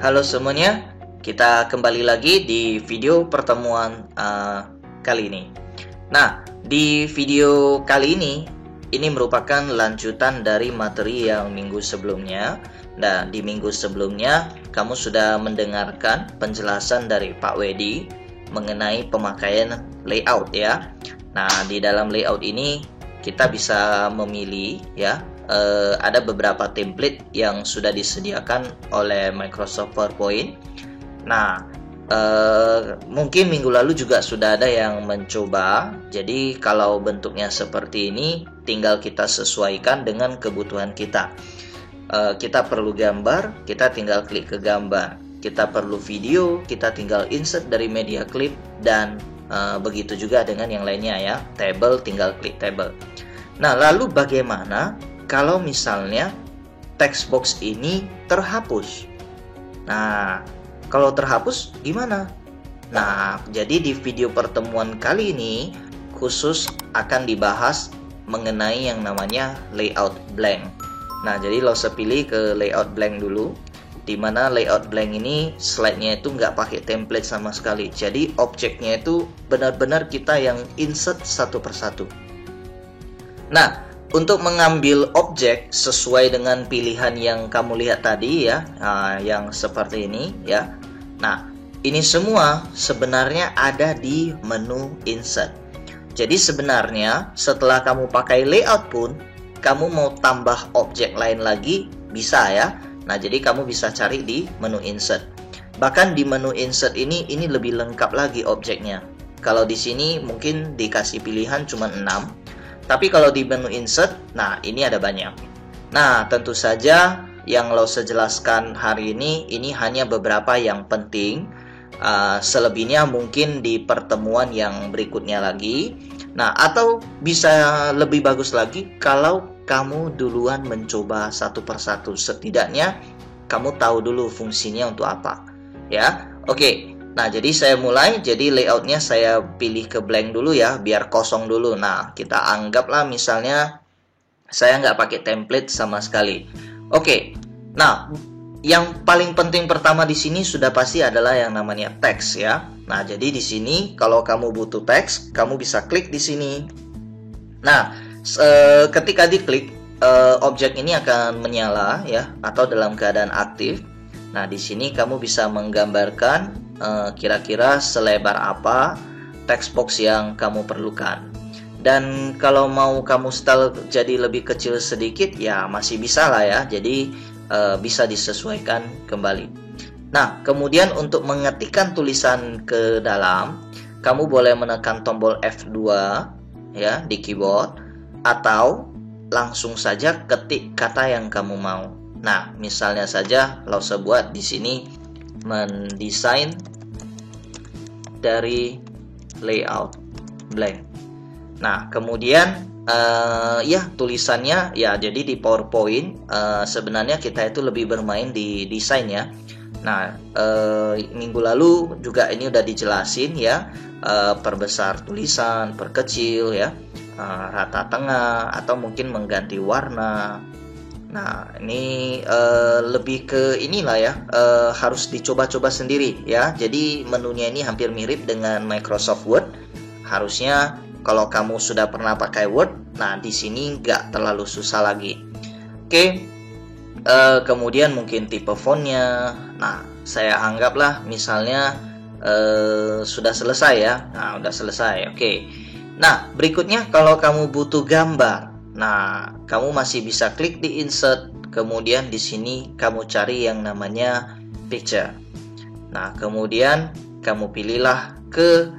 Halo semuanya, kita kembali lagi di video pertemuan kali ini. Nah, di video kali ini merupakan lanjutan dari materi yang minggu sebelumnya. Nah, di minggu sebelumnya kamu sudah mendengarkan penjelasan dari Pak Wedi mengenai pemakaian layout ya. Nah, di dalam layout ini kita bisa memilih ya, ada beberapa template yang sudah disediakan oleh Microsoft PowerPoint. Nah, mungkin minggu lalu juga sudah ada yang mencoba. Jadi kalau bentuknya seperti ini, tinggal kita sesuaikan dengan kebutuhan kita. Kita perlu gambar, kita tinggal klik ke gambar. Kita perlu video, kita tinggal insert dari media clip, dan begitu juga dengan yang lainnya ya. Table, tinggal klik table. Nah, lalu bagaimana kalau misalnya text box ini terhapus? Nah, kalau terhapus gimana? Nah, jadi di video pertemuan kali ini khusus akan dibahas mengenai yang namanya layout blank. Nah, jadi lo pilih ke layout blank dulu, dimana layout blank ini slide-nya itu nggak pakai template sama sekali. Jadi objeknya itu benar-benar kita yang insert satu persatu. Nah, untuk mengambil objek sesuai dengan pilihan yang kamu lihat tadi ya, yang seperti ini ya. Nah, ini semua sebenarnya ada di menu insert. Jadi sebenarnya setelah kamu pakai layout pun, kamu mau tambah objek lain lagi bisa ya. Nah, jadi kamu bisa cari di menu insert. Bahkan di menu insert ini lebih lengkap lagi objeknya. Kalau di sini mungkin dikasih pilihan cuma 6. Tapi kalau di menu insert, nah ini ada banyak. Nah, tentu saja yang lo jelaskan hari ini hanya beberapa yang penting. Selebihnya mungkin di pertemuan yang berikutnya lagi. Nah, atau bisa lebih bagus lagi kalau kamu duluan mencoba satu persatu. Setidaknya kamu tahu dulu fungsinya untuk apa. Ya, oke. Nah, jadi saya mulai. Jadi layoutnya saya pilih ke blank dulu ya, biar kosong dulu. Nah, kita anggaplah misalnya saya nggak pakai template sama sekali. Oke. Nah, yang paling penting pertama di sini sudah pasti adalah yang namanya teks ya. Nah, jadi di sini kalau kamu butuh teks, kamu bisa klik di sini. Nah, ketika diklik, objek ini akan menyala ya, atau dalam keadaan aktif. Nah, di sini kamu bisa menggambarkan kira-kira selebar apa text box yang kamu perlukan. Dan kalau mau kamu style jadi lebih kecil sedikit, ya masih bisa lah ya. Jadi bisa disesuaikan kembali. Nah, kemudian untuk mengetikkan tulisan ke dalam, kamu boleh menekan tombol F2 ya di keyboard, atau langsung saja ketik kata yang kamu mau. Nah, misalnya saja lo buat di sini mendesain dari layout blank. Nah, kemudian ya tulisannya ya, jadi di PowerPoint sebenarnya kita itu lebih bermain di desain ya. Nah, minggu lalu juga ini udah dijelasin ya, perbesar tulisan, perkecil ya, rata tengah, atau mungkin mengganti warna. Nah, ini lebih ke inilah ya, harus dicoba-coba sendiri ya. Jadi menunya ini hampir mirip dengan Microsoft Word. Harusnya kalau kamu sudah pernah pakai Word, nah di sini nggak terlalu susah lagi. Oke, kemudian mungkin tipe fontnya. Nah, saya anggaplah misalnya sudah selesai ya. Nah, udah selesai. Oke. Nah, berikutnya kalau kamu butuh gambar. Nah, kamu masih bisa klik di insert, kemudian di sini kamu cari yang namanya picture. Nah, kemudian kamu pilihlah ke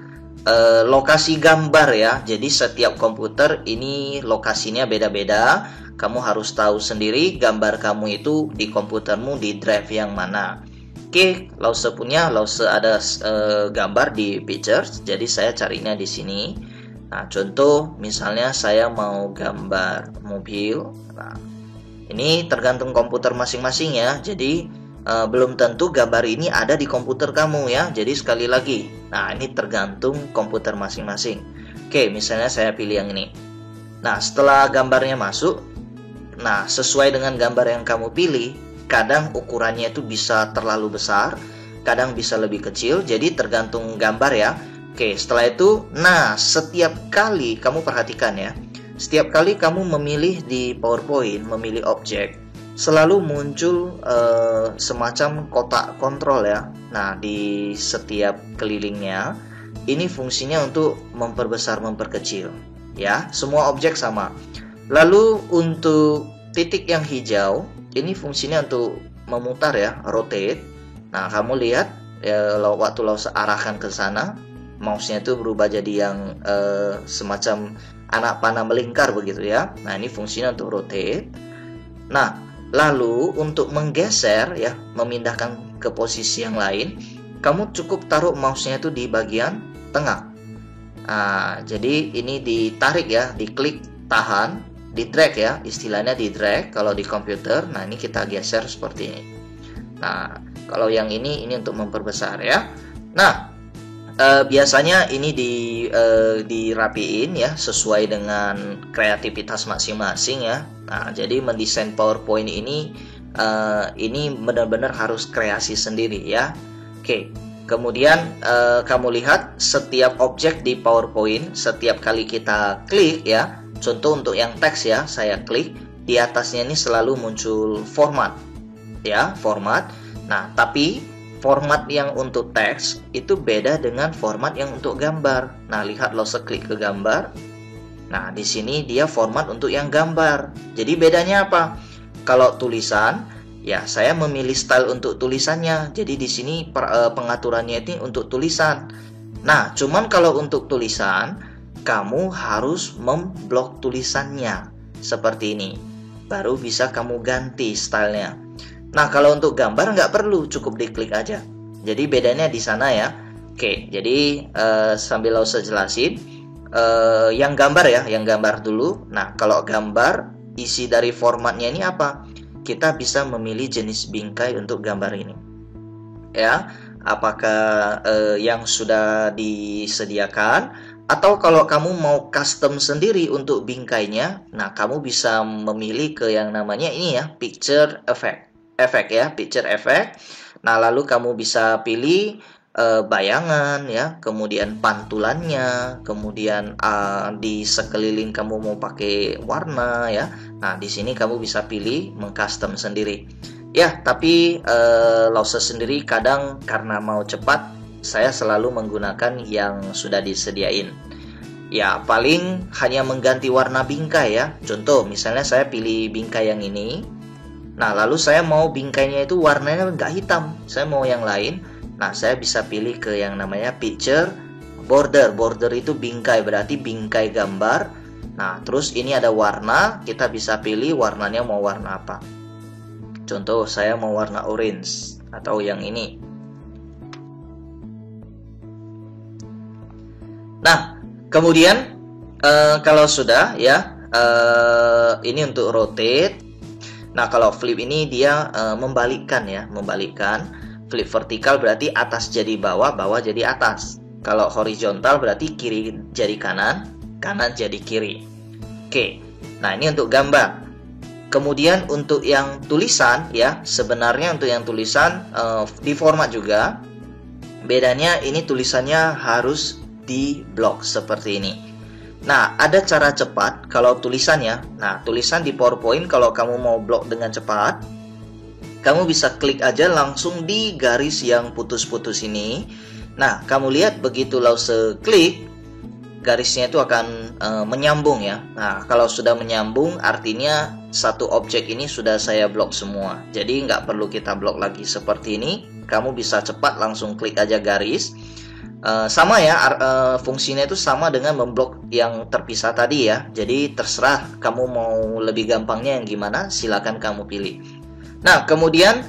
lokasi gambar ya. Jadi setiap komputer ini lokasinya beda-beda. Kamu harus tahu sendiri gambar kamu itu di komputermu di drive yang mana. Oke, Lause punya, Lause ada gambar di pictures. Jadi saya carinya di sini. Nah, contoh misalnya saya mau gambar mobil. Nah, ini tergantung komputer masing-masing ya. Jadi belum tentu gambar ini ada di komputer kamu ya. Jadi sekali lagi, nah ini tergantung komputer masing-masing. Oke, misalnya saya pilih yang ini. Nah, setelah gambarnya masuk, nah sesuai dengan gambar yang kamu pilih, kadang ukurannya itu bisa terlalu besar, kadang bisa lebih kecil, jadi tergantung gambar ya. Oke, setelah itu, nah setiap kali kamu perhatikan ya, setiap kali kamu memilih di PowerPoint, memilih objek, selalu muncul semacam kotak kontrol ya. Nah, di setiap kelilingnya, ini fungsinya untuk memperbesar, memperkecil ya, semua objek sama. Lalu untuk titik yang hijau, ini fungsinya untuk memutar ya, rotate. Nah, kamu lihat ya, waktu Lause arahkan ke sana, mouse-nya itu berubah jadi yang semacam anak panah melingkar begitu ya. Nah, ini fungsinya untuk rotate. Nah, lalu untuk menggeser ya, memindahkan ke posisi yang lain, kamu cukup taruh mouse-nya itu di bagian tengah. Nah, jadi ini ditarik ya, diklik, tahan, di drag ya, istilahnya di drag kalau di komputer. Nah, ini kita geser seperti ini. Nah, kalau yang ini untuk memperbesar ya. Nah, biasanya ini dirapiin ya, sesuai dengan kreativitas masing-masing ya. Nah, jadi mendesain PowerPoint ini benar-benar harus kreasi sendiri ya. Oke, kemudian kamu lihat setiap objek di PowerPoint, setiap kali kita klik ya, contoh untuk yang teks ya, saya klik, di atasnya ini selalu muncul format ya, format. Nah, tapi format yang untuk teks itu beda dengan format yang untuk gambar. Nah, lihat Lause klik ke gambar. Nah, di sini dia format untuk yang gambar. Jadi bedanya apa? Kalau tulisan, ya saya memilih style untuk tulisannya. Jadi di sini pengaturannya itu untuk tulisan. Nah, cuman kalau untuk tulisan, kamu harus memblok tulisannya seperti ini. Baru bisa kamu ganti stylenya. Nah, kalau untuk gambar nggak perlu, cukup diklik aja. Jadi bedanya di sana ya. Oke, jadi sambil Lause jelasin, yang gambar ya, yang gambar dulu. Nah, kalau gambar, isi dari formatnya ini apa? Kita bisa memilih jenis bingkai untuk gambar ini. Ya, apakah yang sudah disediakan, atau kalau kamu mau custom sendiri untuk bingkainya, nah kamu bisa memilih ke yang namanya ini ya, picture effect. Picture effect. Nah, lalu kamu bisa pilih bayangan ya, kemudian pantulannya, kemudian di sekeliling kamu mau pakai warna ya. Nah, di sini kamu bisa pilih mengcustom sendiri. Ya, tapi Lause sendiri kadang karena mau cepat, saya selalu menggunakan yang sudah disediain. Ya, paling hanya mengganti warna bingkai ya. Contoh, misalnya saya pilih bingkai yang ini. Nah, lalu saya mau bingkainya itu warnanya nggak hitam, saya mau yang lain. Nah, saya bisa pilih ke yang namanya picture border. Border itu bingkai, berarti bingkai gambar. Nah, terus ini ada warna, kita bisa pilih warnanya mau warna apa. Contoh, saya mau warna orange atau yang ini. Nah, kemudian kalau sudah ya, ini untuk rotate. Nah, kalau flip ini dia membalikkan ya, membalikkan. Flip vertikal berarti atas jadi bawah, bawah jadi atas. Kalau horizontal berarti kiri jadi kanan, kanan jadi kiri. Oke, nah ini untuk gambar. Kemudian untuk yang tulisan ya, sebenarnya untuk yang tulisan di format juga. Bedanya ini tulisannya harus di blok seperti ini. Nah, ada cara cepat kalau tulisannya. Nah, tulisan di PowerPoint kalau kamu mau blok dengan cepat, kamu bisa klik aja langsung di garis yang putus-putus ini. Nah, kamu lihat begitu Lause klik, garisnya itu akan menyambung ya. Nah, kalau sudah menyambung artinya satu objek ini sudah saya blok semua. Jadi nggak perlu kita blok lagi seperti ini. Kamu bisa cepat langsung klik aja garis. Sama ya, fungsinya itu sama dengan memblok yang terpisah tadi ya. Jadi terserah kamu mau lebih gampangnya yang gimana, silakan kamu pilih. Nah, kemudian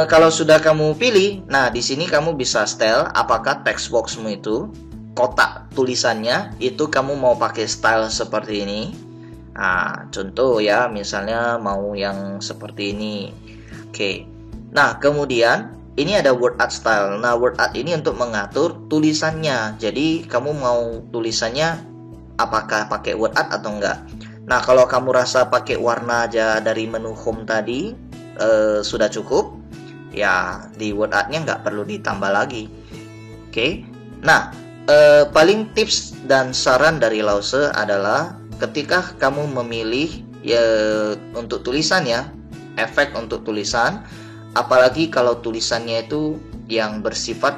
kalau sudah kamu pilih, nah di sini kamu bisa style apakah text boxmu itu, kotak tulisannya itu kamu mau pakai style seperti ini. Nah, contoh ya, misalnya mau yang seperti ini. Oke. Nah, kemudian ini ada word art style. Nah, word art ini untuk mengatur tulisannya. Jadi, kamu mau tulisannya apakah pakai word art atau enggak. Nah, kalau kamu rasa pakai warna aja dari menu home tadi, sudah cukup. Ya, di word art-nya nggak perlu ditambah lagi. Oke. Nah, paling tips dan saran dari Lause adalah ketika kamu memilih ya untuk tulisan ya, efek untuk tulisan, apalagi kalau tulisannya itu yang bersifat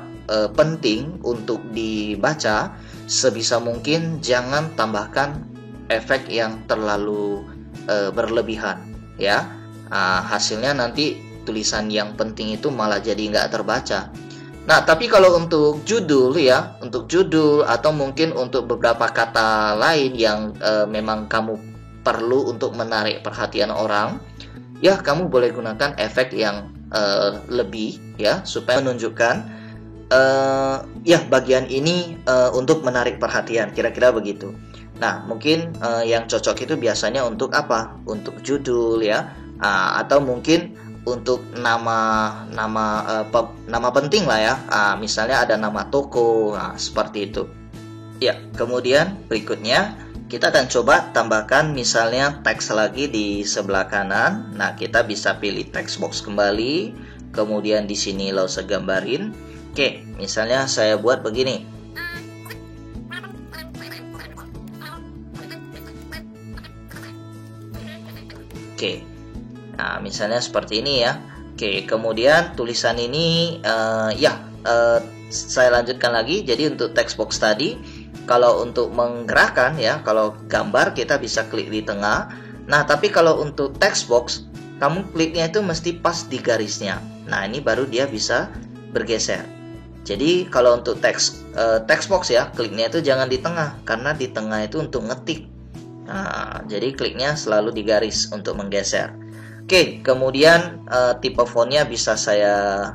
penting untuk dibaca, sebisa mungkin jangan tambahkan efek yang terlalu berlebihan ya. Hasilnya nanti tulisan yang penting itu malah jadi nggak terbaca. Nah, tapi kalau untuk judul ya, untuk judul atau mungkin untuk beberapa kata lain yang memang kamu perlu untuk menarik perhatian orang, ya kamu boleh gunakan efek yang lebih ya, supaya menunjukkan ya bagian ini untuk menarik perhatian, kira-kira begitu. Nah, mungkin yang cocok itu biasanya untuk apa? Untuk judul ya, atau mungkin untuk nama penting lah ya. Misalnya ada nama toko, seperti itu. Ya, kemudian berikutnya kita akan coba tambahkan misalnya teks lagi di sebelah kanan. Nah, kita bisa pilih text box kembali. Kemudian di sini Lause gambarin. Oke, misalnya saya buat begini. Oke. Nah, misalnya seperti ini ya. Oke, kemudian tulisan ini saya lanjutkan lagi. Jadi untuk text box tadi, kalau untuk menggerakkan ya, kalau gambar kita bisa klik di tengah. Nah, tapi kalau untuk text box, kamu kliknya itu mesti pas di garisnya. Nah, ini baru dia bisa bergeser. Jadi kalau untuk text box ya, kliknya itu jangan di tengah, karena di tengah itu untuk ngetik. Nah, jadi kliknya selalu di garis untuk menggeser. Oke, kemudian tipe fontnya bisa saya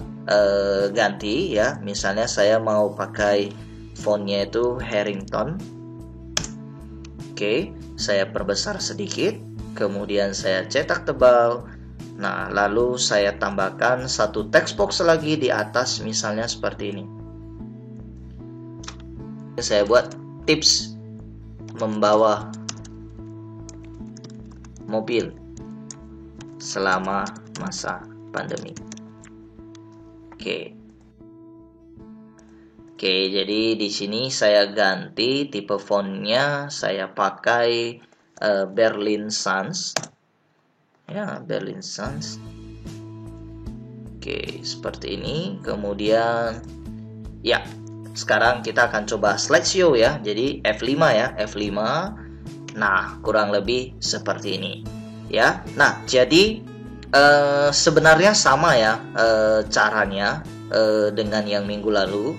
ganti ya. Misalnya saya mau pakai fontnya itu Harrington. Oke, saya perbesar sedikit. Kemudian saya cetak tebal. Nah, lalu saya tambahkan satu text box lagi di atas, misalnya seperti ini. Saya buat tips membawa mobil selama masa pandemi. Oke, jadi di sini saya ganti tipe fontnya, saya pakai Berlin Sans. Ya, Berlin Sans. Oke, seperti ini. Kemudian ya, sekarang kita akan coba slideshow ya. Jadi F5 ya, F5. Nah, kurang lebih seperti ini. Ya, nah jadi sebenarnya sama ya caranya dengan yang minggu lalu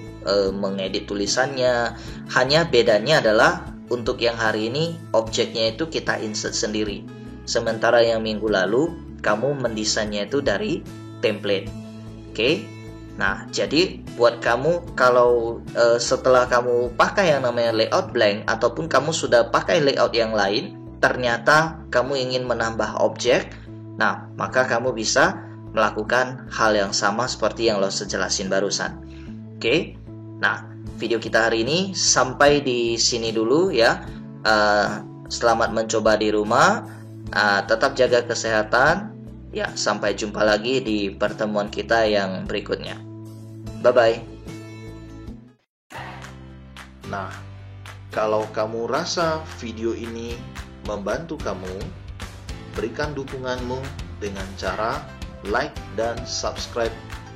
mengedit tulisannya. Hanya bedanya adalah untuk yang hari ini objeknya itu kita insert sendiri. Sementara yang minggu lalu kamu mendesainnya itu dari template. Oke. Nah, jadi buat kamu kalau setelah kamu pakai yang namanya layout blank ataupun kamu sudah pakai layout yang lain, ternyata kamu ingin menambah objek, nah maka kamu bisa melakukan hal yang sama seperti yang Lause jelasin barusan. Oke. Nah, video kita hari ini sampai di sini dulu ya. Selamat mencoba di rumah. Tetap jaga kesehatan. Ya, sampai jumpa lagi di pertemuan kita yang berikutnya. Bye-bye. Nah, kalau kamu rasa video ini membantu kamu, berikan dukunganmu dengan cara like dan subscribe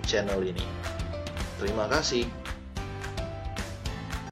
channel ini. Terima kasih.